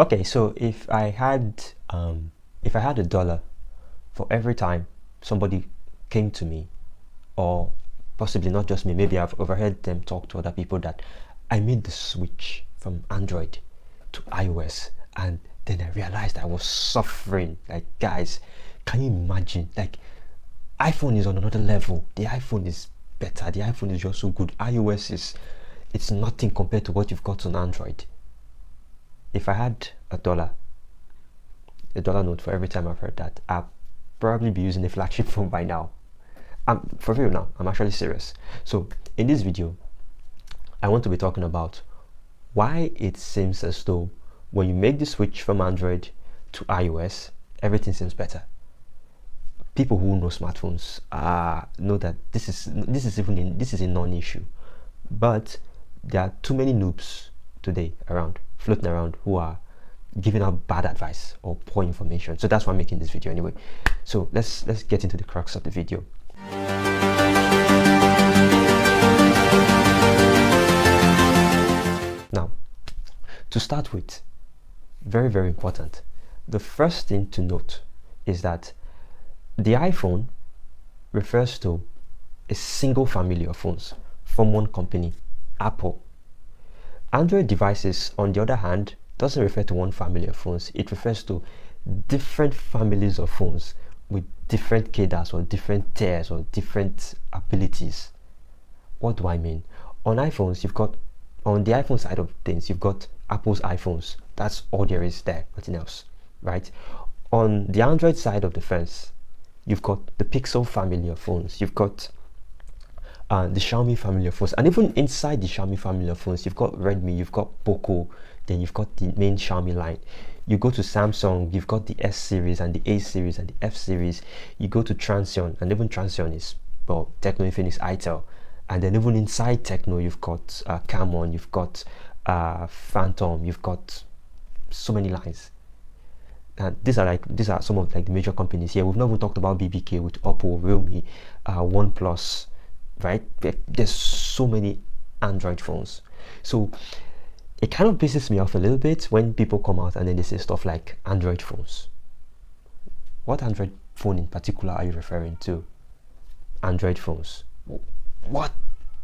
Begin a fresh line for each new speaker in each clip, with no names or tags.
Okay, so if I had $1 for every time somebody came to me, or possibly not just me, maybe I've overheard them talk to other people, that I made the switch from Android to iOS, and then I realized I was suffering. Like, guys, can you imagine? Like, iPhone is on another level. The iPhone is better. The iPhone is just so good. iOS it's nothing compared to what you've got on Android. If I had $1 note for every time I've heard that, I'll probably be using a flagship phone by now. For real now, I'm actually serious. So in this video, I want to be talking about why it seems as though when you make the switch from Android to iOS, everything seems better. People who know smartphones know that this is a non-issue, but there are too many noobs today floating around who are giving out bad advice or poor information. So that's why I'm making this video anyway. So let's get into the crux of the video. Now, to start with, very, very important, the first thing to note is that the iPhone refers to a single family of phones from one company, Apple. Android devices, on the other hand, doesn't refer to one family of phones. It refers to different families of phones with different cadres or different tiers or different abilities. What do I mean? On iPhones, on the iPhone side of things, you've got Apple's iPhones. That's all there is there, nothing else, right? On the Android side of the fence, you've got the Pixel family of phones. You've got the Xiaomi family of phones, and even inside the Xiaomi family of phones, you've got Redmi, you've got Poco, then you've got the main Xiaomi line. You go to Samsung, you've got the S series and the A series and the F series. You go to Transsion, and even Transsion is, well, Tecno, Infinix, Itel. And then even inside Tecno, you've got Camon, you've got Phantom, you've got so many lines. And these are some of like the major companies here. We've not even talked about BBK with Oppo, Realme, OnePlus, right? There's so many Android phones. So it kind of pisses me off a little bit when people come out and then they say stuff like Android phones. What Android phone in particular are you referring to? Android phones. What?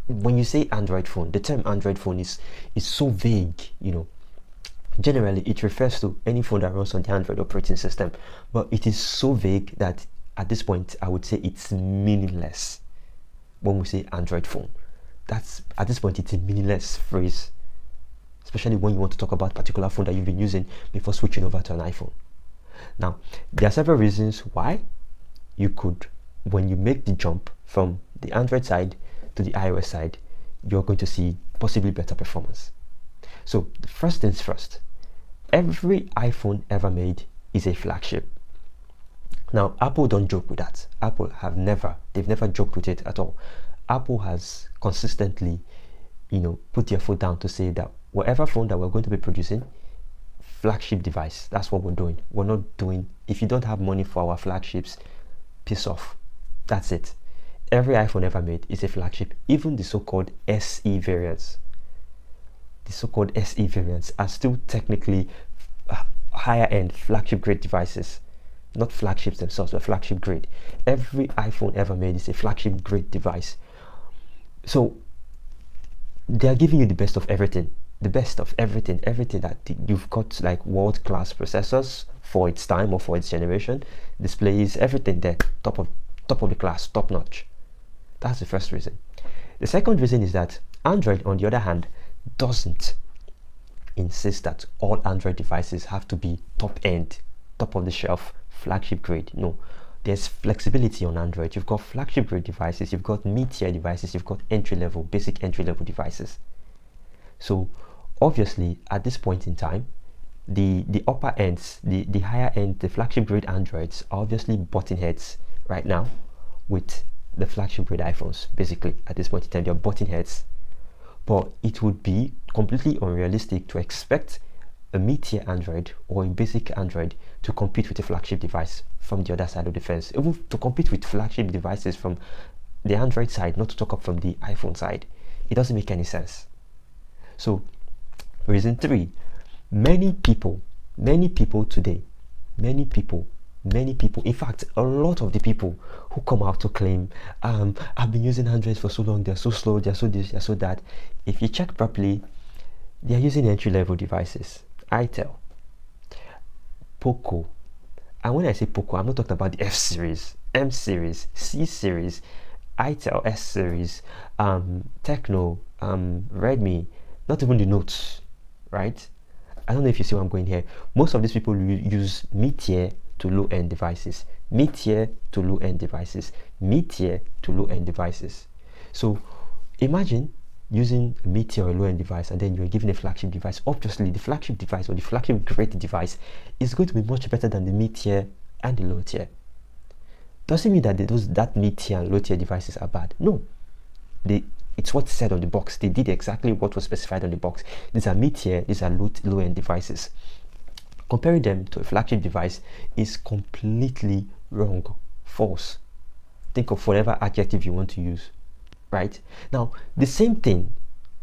When you say Android phone, the term Android phone is so vague, you know. Generally, it refers to any phone that runs on the Android operating system, but it is so vague that at this point, I would say it's meaningless. When we say Android phone, at this point, it's a meaningless phrase, especially when you want to talk about a particular phone that you've been using before switching over to an iPhone. Now, there are several reasons why you could, when you make the jump from the Android side to the iOS side, you're going to see possibly better performance. So, the first things first, every iPhone ever made is a flagship. Now, Apple don't joke with that. They've never joked with it at all. Apple has consistently, put their foot down to say that whatever phone that we're going to be producing, flagship device, that's what we're doing. We're not doing, if you don't have money for our flagships, piss off. That's it. Every iPhone ever made is a flagship. Even the so-called SE variants. The so-called SE variants are still technically higher end flagship grade devices. Not flagships themselves, but flagship grade. Every iPhone ever made is a flagship grade device. So they are giving you the best of everything. Everything that you've got, like world-class processors for its time or for its generation, displays, everything there, top of the class, top notch. That's the first reason. The second reason is that Android, on the other hand, doesn't insist that all Android devices have to be top end, top of the shelf, flagship grade. No, there's flexibility on Android. You've got flagship grade devices, you've got mid-tier devices, you've got basic entry-level devices. So obviously at this point in time, the upper ends, the higher end, the flagship grade Androids are obviously butting heads right now with the flagship grade iPhones. Basically at this point in time, they're butting heads. But it would be completely unrealistic to expect a mid-tier Android or a basic Android to compete with a flagship device from the other side of the fence. Even to compete with flagship devices from the Android side, not to talk up from the iPhone side. It doesn't make any sense. So, reason 3, many people Many people today, many people, in fact, a lot of the people who come out to claim, I've been using Androids for so long, they're so slow, they're so this, they're so that. If you check properly, they're using entry-level devices. Itel, Poco, and when I say Poco, I'm not talking about the F series, M series, C series, Itel S series, Techno, Redmi, not even the Notes, right? I don't know if you see where I'm going here. Most of these people use mid-tier to low-end devices, mid-tier to low-end devices, mid-tier to low-end devices. So imagine using a mid-tier or low-end device, and then you're given a flagship device. Obviously, the flagship device or the flagship great device is going to be much better than the mid-tier and the low-tier. Doesn't mean that that mid-tier and low-tier devices are bad. No, it's what's said on the box. They did exactly what was specified on the box. These are mid-tier, these are low-end devices. Comparing them to a flagship device is completely wrong, false. Think of whatever adjective you want to use, right? Now, the same thing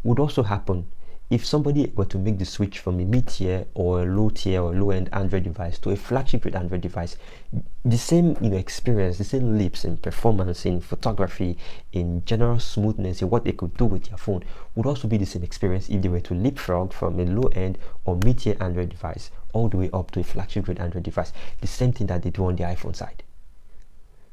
would also happen if somebody were to make the switch from a mid-tier or a low-tier or low-end Android device to a flagship with Android device. The same experience, the same leaps in performance, in photography, in general smoothness, in what they could do with their phone would also be the same experience if they were to leapfrog from a low-end or mid-tier Android device all the way up to a flagship with Android device. The same thing that they do on the iPhone side.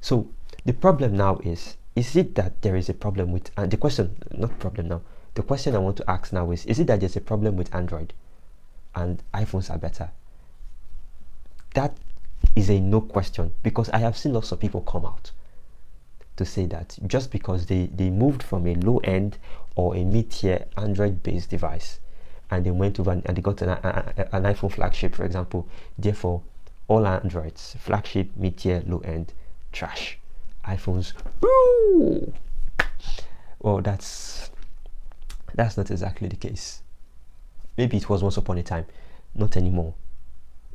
So the problem now is it that there is a problem with, the question I want to ask now is it that there's a problem with Android and iPhones are better? That is a no question, because I have seen lots of people come out to say that just because they moved from a low-end or a mid-tier Android-based device and they went over and they got an iPhone flagship, for example, therefore all Androids, flagship, mid-tier, low-end, trash. iPhones, woo! Well, that's not exactly the case. Maybe it was once upon a time, not anymore.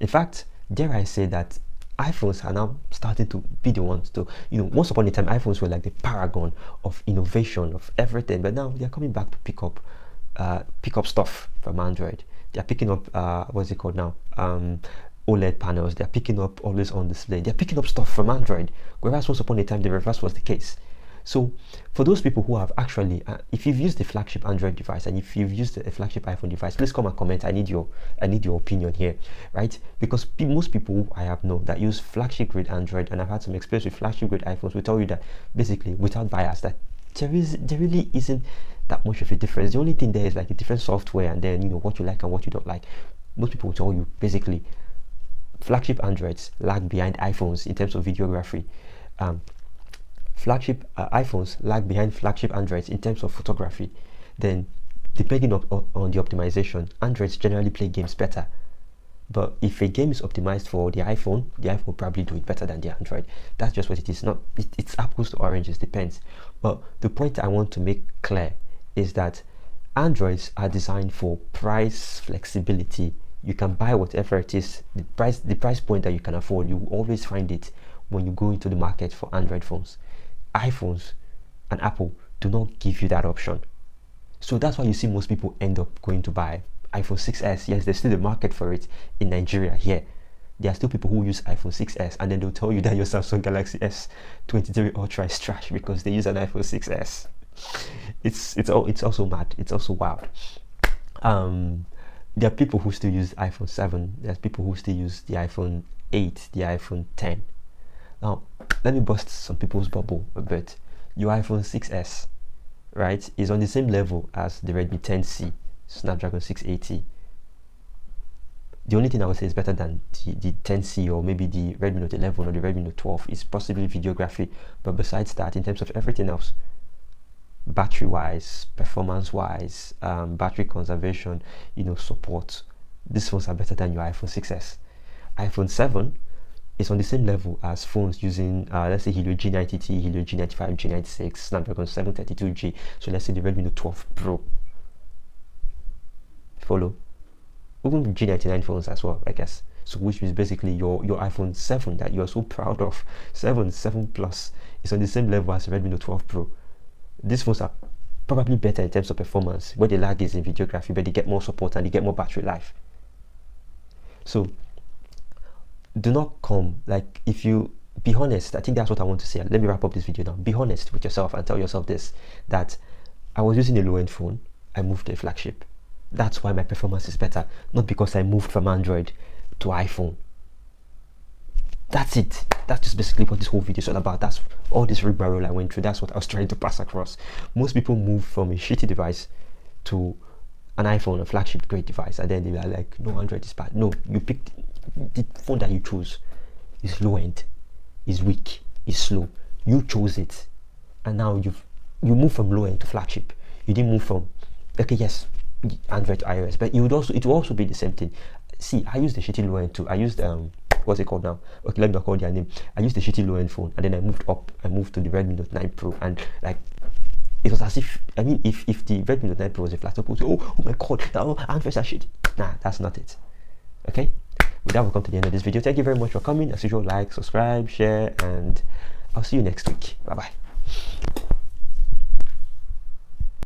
In fact, dare I say that iPhones are now starting to be the ones to, once upon a time, iPhones were like the paragon of innovation, of everything, but now they're coming back to pick up stuff from Android. They're picking up, what's it called now? OLED panels. They're picking up always on display. They're picking up stuff from Android, whereas once upon a time, the reverse was the case. So for those people who have actually, if you've used the flagship Android device and if you've used a flagship iPhone device, please come and comment. I need your opinion here, right? Because most people who I have known that use flagship grade Android, and I've had some experience with flagship grade iPhones, will tell you that basically, without bias, that there really isn't that much of a difference. The only thing there is like a different software, and then what you like and what you don't like. Most people will tell you basically flagship Androids lag behind iPhones in terms of videography. Flagship iPhones lag behind flagship Androids in terms of photography. Then, depending on the optimization, Androids generally play games better. But if a game is optimized for the iPhone will probably do it better than the Android. That's just what it is. It's apples to oranges, depends. But the point I want to make clear is that Androids are designed for price flexibility. You can buy whatever it is, the price point that you can afford. You will always find it when you go into the market for Android phones. iPhones and Apple do not give you that option. So that's why you see most people end up going to buy iPhone 6s. Yes, there's still a market for it in Nigeria here. There are still people who use iPhone 6s and then they'll tell you that your Samsung Galaxy S23 Ultra is trash because they use an iPhone 6s. It's also mad. It's also wild. There are people who still use iPhone 7. There's people who still use the iPhone 8, the iPhone 10. Now, let me bust some people's bubble a bit. Your iPhone 6s, right, is on the same level as the Redmi 10C, Snapdragon 680. The only thing I would say is better than the 10C or maybe the Redmi Note 11 or the Redmi Note 12 is possibly videography. But besides that, in terms of everything else, battery-wise, performance-wise, battery conservation, support, these phones are better than your iPhone 6s. iPhone 7 is on the same level as phones using, let's say, Helio G90T, Helio G95, G96, Snapdragon 732G. So let's say the Redmi Note 12 Pro. Follow? Even G99 phones as well, I guess. So which is basically your iPhone 7 that you're so proud of. 7 Plus is on the same level as the Redmi Note 12 Pro. These phones are probably better in terms of performance. Where the lag is in videography, but they get more support and they get more battery life. So do not come, like, if you be honest, I think that's what I want to say. Let me wrap up this video now. Be honest with yourself and tell yourself this, that I was using a low-end phone, I moved to a flagship. That's why my performance is better, not because I moved from Android to iPhone. That's it. That's just basically what this whole video is all about. That's all this rigmarole I went through. That's what I was trying to pass across. Most people move from a shitty device to an iPhone, a flagship great device, and then they are like, no, Android is bad. No, you picked the phone that you chose is low end, is weak, is slow. You chose it, and now you move from low end to flagship. You didn't move from, okay, yes, Android to iOS, but it would also be the same thing. See, I used the shitty low end too. I used what's it called now? Okay, let me not call their name. I used the shitty low end phone, and then I moved up. I moved to the Redmi Note 9 Pro, and like, it was as if, I mean, if the Redmi Note 9 Pro was a flagship, people would say, oh my god, Androids are shit. Nah, that's not it. Okay, with that, we'll come to the end of this video. Thank you very much for coming. As usual, like, subscribe, share, and I'll see you next week. Bye bye.